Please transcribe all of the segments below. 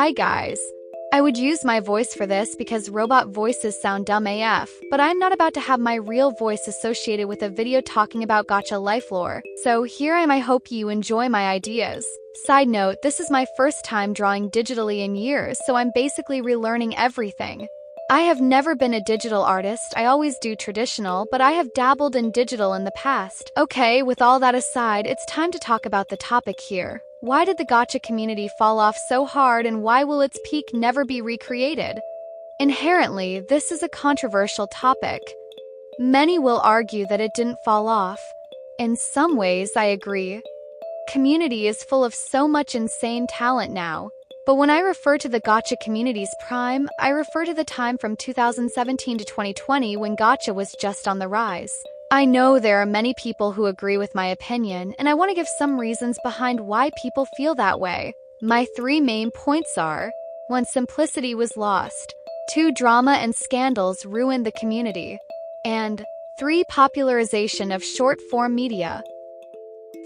Hi guys. I would use my voice for this because robot voices sound dumb AF, but I'm not about to have my real voice associated with a video talking about gacha life lore. So here I hope you enjoy my ideas. Side note, this is my first time drawing digitally in years, so I'm basically relearning everything. I have never been a digital artist, I always do traditional, but I have dabbled in digital in the past. Okay, with all that aside, it's time to talk about the topic here. Why did the gacha community fall off so hard, and why will its peak never be recreated? Inherently, this is a controversial topic. Many will argue that it didn't fall off. In some ways, I agree. Community is full of so much insane talent now. But when I refer to the gacha community's prime, I refer to the time from 2017 to 2020 when gacha was just on the rise. I know there are many people who agree with my opinion, and I want to give some reasons behind why people feel that way. My 3 main points are: 1. Simplicity was lost. 2. Drama and scandals ruined the community. And 3. Popularization of short-form media.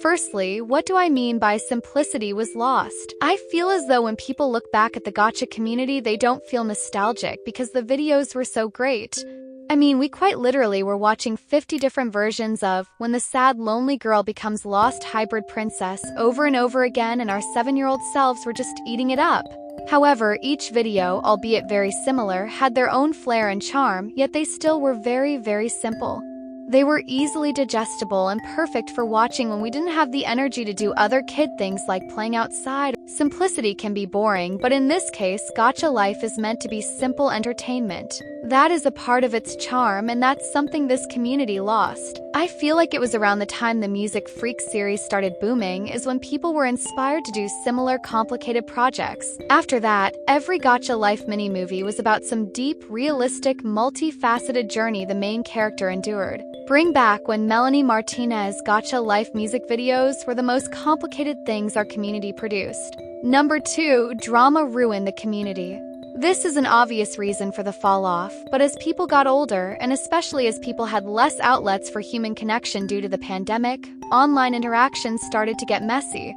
Firstly, what do I mean by simplicity was lost? I feel as though when people look back at the gacha community, they don't feel nostalgic because the videos were so great. I mean, we quite literally were watching 50 different versions of When the Sad Lonely Girl Becomes Lost Hybrid Princess over and over again, and our 7-year-old selves were just eating it up. However, each video, albeit very similar, had their own flair and charm, yet they still were very, very simple. They were easily digestible and perfect for watching when we didn't have the energy to do other kid things like playing outside. Simplicity can be boring, but in this case, gacha life is meant to be simple entertainment. That is a part of its charm, and that's something this community lost. I feel like it was around the time the Music Freak series started booming is when people were inspired to do similar complicated projects. After that, every gacha life mini-movie was about some deep, realistic, multifaceted journey the main character endured. Bring back when Melanie Martinez gacha life music videos were the most complicated things our community produced. Number 2, drama ruined the community. This is an obvious reason for the fall off, but as people got older, and especially as people had less outlets for human connection due to the pandemic, online interactions started to get messy.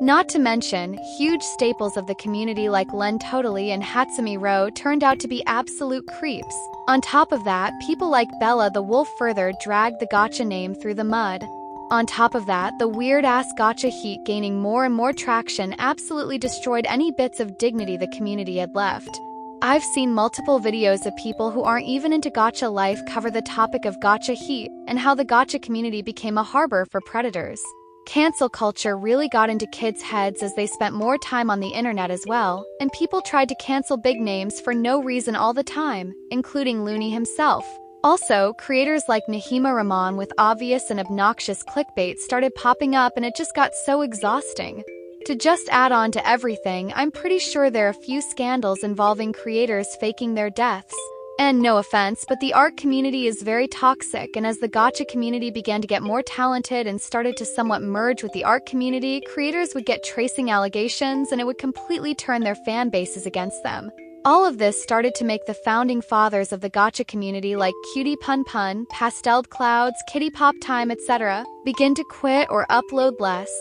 Not to mention, huge staples of the community like Len Totally and Hatsumi Ro turned out to be absolute creeps. On top of that, people like Bella the Wolf further dragged the gacha name through the mud. On top of that, the weird-ass gacha heat gaining more and more traction absolutely destroyed any bits of dignity the community had left. I've seen multiple videos of people who aren't even into gacha life cover the topic of gacha heat and how the gacha community became a harbor for predators. Cancel culture really got into kids' heads as they spent more time on the internet as well, and people tried to cancel big names for no reason all the time, including Looney himself. Also, creators like Nahima Rahman with obvious and obnoxious clickbait started popping up, and it just got so exhausting. To just add on to everything, I'm pretty sure there are a few scandals involving creators faking their deaths. And no offense, but the art community is very toxic, and as the gacha community began to get more talented and started to somewhat merge with the art community, creators would get tracing allegations, and it would completely turn their fan bases against them. All of this started to make the founding fathers of the gacha community like Cutie Pun Pun, Pasteled Clouds, Kitty Pop Time, etc. begin to quit or upload less.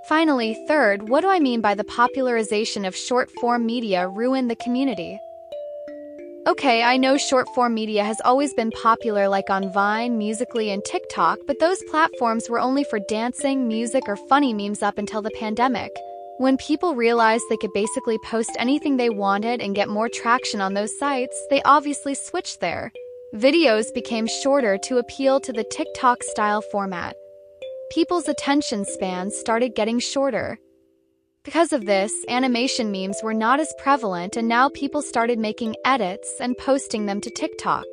Finally, third, what do I mean by the popularization of short-form media ruined the community? Okay, I know short-form media has always been popular like on Vine, Musical.ly, and TikTok, but those platforms were only for dancing, music, or funny memes up until the pandemic. When people realized they could basically post anything they wanted and get more traction on those sites, they obviously switched there. Videos became shorter to appeal to the TikTok-style format. People's attention spans started getting shorter. Because of this, animation memes were not as prevalent, and now people started making edits and posting them to TikTok.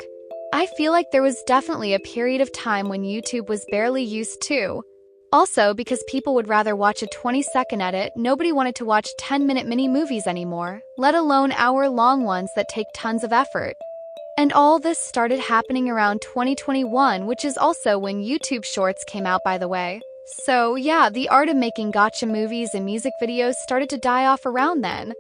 I feel like there was definitely a period of time when YouTube was barely used too. Also, because people would rather watch a 20-second edit, nobody wanted to watch 10-minute mini-movies anymore, let alone hour-long ones that take tons of effort. And all this started happening around 2021, which is also when YouTube Shorts came out, by the way. So yeah, the art of making gacha movies and music videos started to die off around then.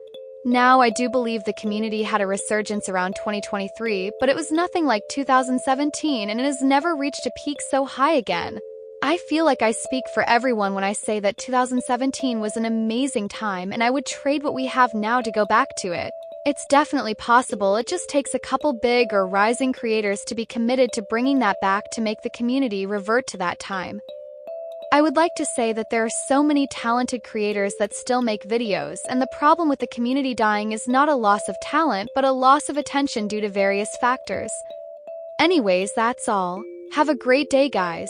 Now, I do believe the community had a resurgence around 2023, but it was nothing like 2017, and it has never reached a peak so high again. I feel like I speak for everyone when I say that 2017 was an amazing time and I would trade what we have now to go back to it. It's definitely possible, it just takes a couple big or rising creators to be committed to bringing that back to make the community revert to that time. I would like to say that there are so many talented creators that still make videos, and the problem with the community dying is not a loss of talent, but a loss of attention due to various factors. Anyways, that's all. Have a great day, guys.